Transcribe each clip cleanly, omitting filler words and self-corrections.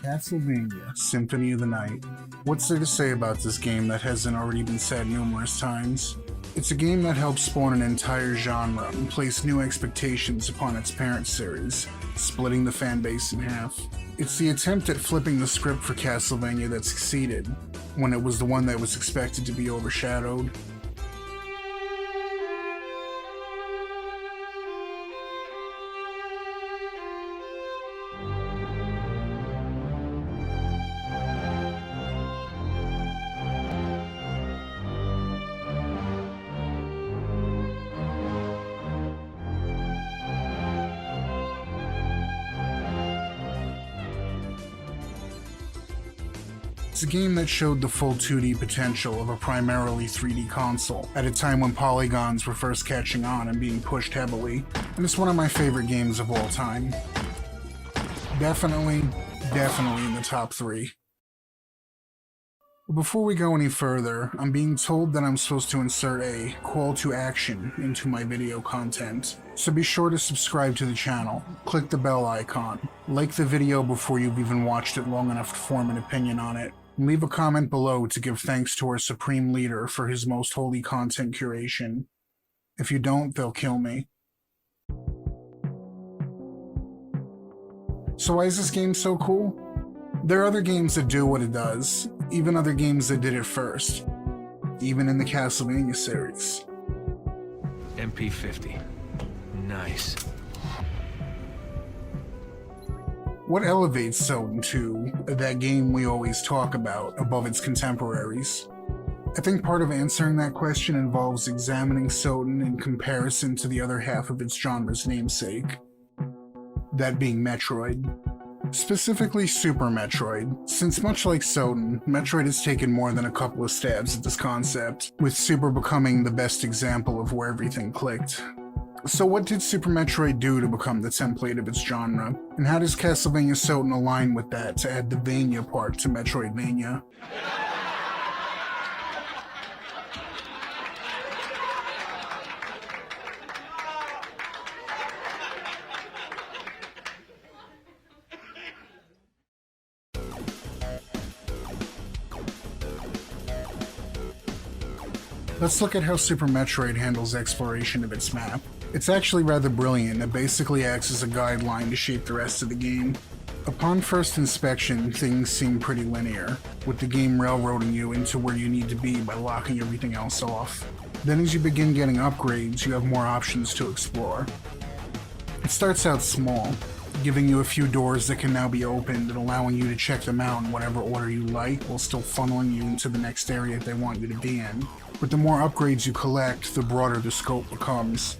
Castlevania Symphony of the Night. What's there to say about this game that hasn't already been said numerous times? It's a game that helped spawn an entire genre and place new expectations upon its parent series, splitting the fanbase in half. It's the attempt at flipping the script for Castlevania that succeeded, when it was the one that was expected to be overshadowed. It's a game that showed the full 2D potential of a primarily 3D console at a time when polygons were first catching on and being pushed heavily, and it's one of my favorite games of all time. Definitely in the top 3. But before we go any further, I'm being told that I'm supposed to insert a call to action into my video content, so be sure to subscribe to the channel, click the bell icon, like the video before you've even watched it long enough to form an opinion on it, and leave a comment below to give thanks to our supreme leader for his most holy content curation. If you don't, they'll kill me. So why is this game so cool? There are other games that do what it does, even other games that did it first, even in the Castlevania series. MP50. Nice. What elevates SOTN to that game we always talk about above its contemporaries? I think part of answering that question involves examining SOTN in comparison to the other half of its genre's namesake, that being Metroid. Specifically Super Metroid, since much like SOTN, Metroid has taken more than a couple of stabs at this concept, with Super becoming the best example of where everything clicked. So what did Super Metroid do to become the template of its genre, and how does Castlevania SOTN align with that to add the Vania part to Metroidvania? Let's look at how Super Metroid handles exploration of its map. It's actually rather brilliant. It basically acts as a guideline to shape the rest of the game. Upon first inspection, things seem pretty linear, with the game railroading you into where you need to be by locking everything else off. Then as you begin getting upgrades, you have more options to explore. It starts out small, giving you a few doors that can now be opened and allowing you to check them out in whatever order you like, while still funneling you into the next area they want you to be in. But the more upgrades you collect, the broader the scope becomes.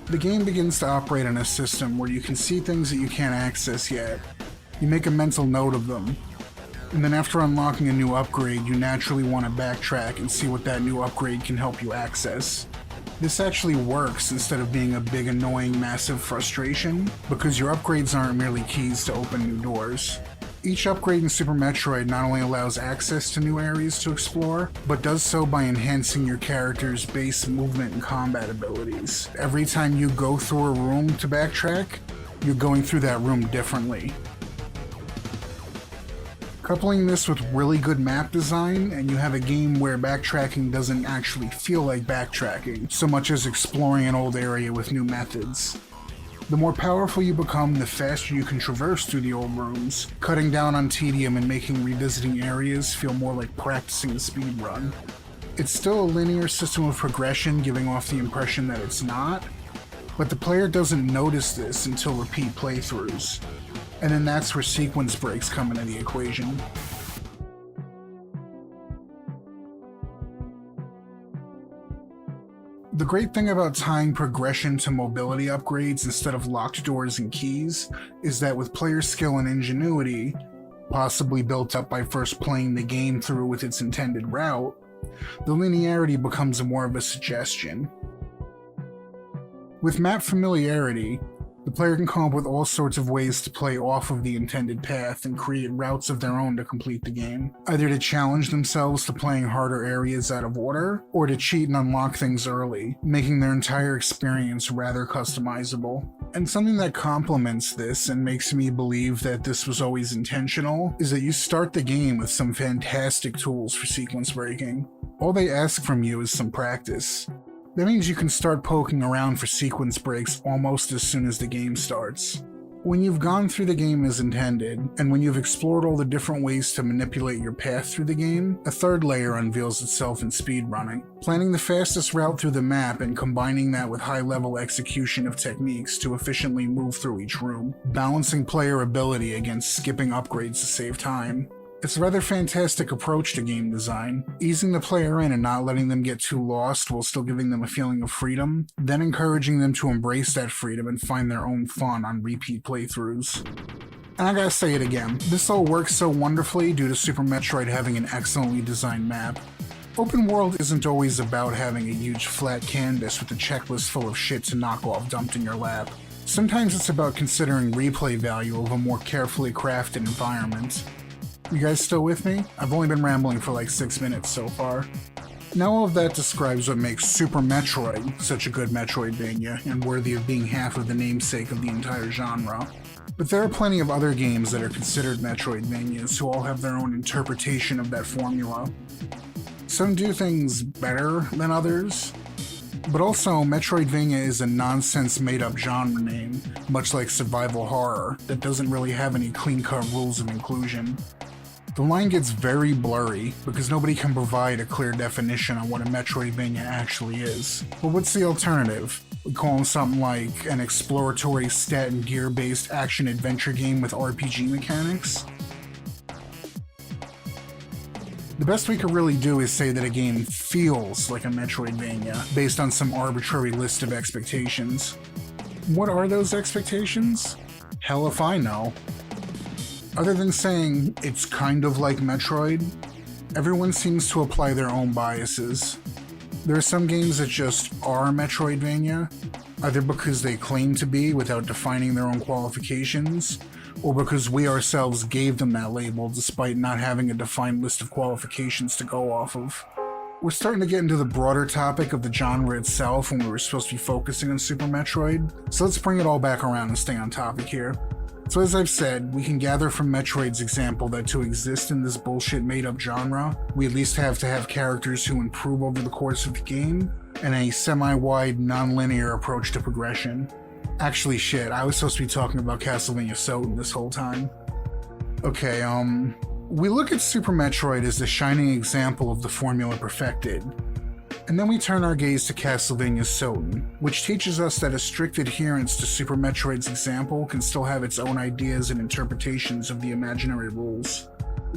The game begins to operate in a system where you can see things that you can't access yet. You make a mental note of them, and then after unlocking a new upgrade, you naturally want to backtrack and see what that new upgrade can help you access. This actually works instead of being a big, annoying, massive frustration, because your upgrades aren't merely keys to open new doors. Each upgrade in Super Metroid not only allows access to new areas to explore, but does so by enhancing your character's base movement and combat abilities. Every time you go through a room to backtrack, you're going through that room differently. Coupling this with really good map design, and you have a game where backtracking doesn't actually feel like backtracking, so much as exploring an old area with new methods. The more powerful you become, the faster you can traverse through the old rooms, cutting down on tedium and making revisiting areas feel more like practicing a speedrun. It's still a linear system of progression, giving off the impression that it's not, but the player doesn't notice this until repeat playthroughs, and then that's where sequence breaks come into the equation. The great thing about tying progression to mobility upgrades instead of locked doors and keys is that with player skill and ingenuity, possibly built up by first playing the game through with its intended route, the linearity becomes more of a suggestion. With map familiarity, The player can come up with all sorts of ways to play off of the intended path and create routes of their own to complete the game, either to challenge themselves to playing harder areas out of order, or to cheat and unlock things early, making their entire experience rather customizable. And something that complements this and makes me believe that this was always intentional is that you start the game with some fantastic tools for sequence breaking. All they ask from you is some practice. That means you can start poking around for sequence breaks almost as soon as the game starts. When you've gone through the game as intended, and when you've explored all the different ways to manipulate your path through the game, a third layer unveils itself in speedrunning. Planning the fastest route through the map and combining that with high-level execution of techniques to efficiently move through each room, balancing player ability against skipping upgrades to save time. It's a rather fantastic approach to game design, easing the player in and not letting them get too lost while still giving them a feeling of freedom, then encouraging them to embrace that freedom and find their own fun on repeat playthroughs. And I gotta say it again, this all works so wonderfully due to Super Metroid having an excellently designed map. Open world isn't always about having a huge flat canvas with a checklist full of shit to knock off dumped in your lap. Sometimes it's about considering replay value of a more carefully crafted environment. You guys still with me? I've only been rambling for like 6 minutes so far. Now all of that describes what makes Super Metroid such a good Metroidvania and worthy of being half of the namesake of the entire genre. But there are plenty of other games that are considered Metroidvanias who all have their own interpretation of that formula. Some do things better than others, but also Metroidvania is a nonsense made-up genre name, much like survival horror, that doesn't really have any clean-cut rules of inclusion. The line gets very blurry because nobody can provide a clear definition on what a Metroidvania actually is. But what's the alternative? We call them something like an exploratory stat and gear-based action-adventure game with RPG mechanics? The best we could really do is say that a game feels like a Metroidvania based on some arbitrary list of expectations. What are those expectations? Hell if I know. Other than saying it's kind of like Metroid, everyone seems to apply their own biases. There are some games that just are Metroidvania, either because they claim to be without defining their own qualifications, or because we ourselves gave them that label despite not having a defined list of qualifications to go off of. We're starting to get into the broader topic of the genre itself when we were supposed to be focusing on Super Metroid, so let's bring it all back around and stay on topic here. So as I've said, we can gather from Metroid's example that to exist in this bullshit made-up genre, we at least have to have characters who improve over the course of the game, and a semi-wide, non-linear approach to progression. Actually shit, I was supposed to be talking about Castlevania SOTN this whole time. Okay, we look at Super Metroid as the shining example of the formula perfected. And then we turn our gaze to Castlevania SOTN, which teaches us that a strict adherence to Super Metroid's example can still have its own ideas and interpretations of the imaginary rules.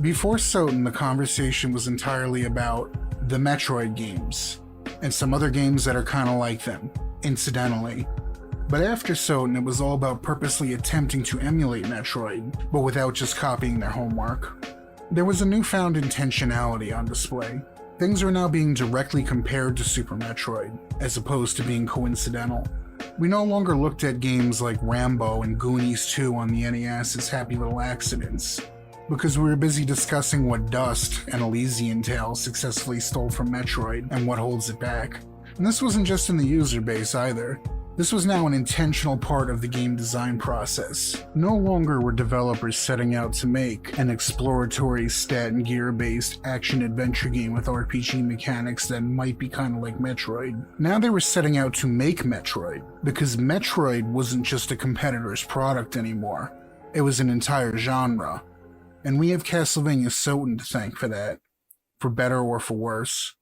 Before SOTN, the conversation was entirely about the Metroid games, and some other games that are kinda like them, incidentally. But after SOTN, it was all about purposely attempting to emulate Metroid, but without just copying their homework. There was a newfound intentionality on display. Things are now being directly compared to Super Metroid, as opposed to being coincidental. We no longer looked at games like Rambo and Goonies 2 on the NES as happy little accidents, because we were busy discussing what Dust and Elysian Tale successfully stole from Metroid and what holds it back. And this wasn't just in the user base either. This was now an intentional part of the game design process. No longer were developers setting out to make an exploratory stat and gear-based action-adventure game with RPG mechanics that might be kind of like Metroid. Now they were setting out to make Metroid, because Metroid wasn't just a competitor's product anymore. It was an entire genre. And we have Castlevania SOTN to thank for that, for better or for worse.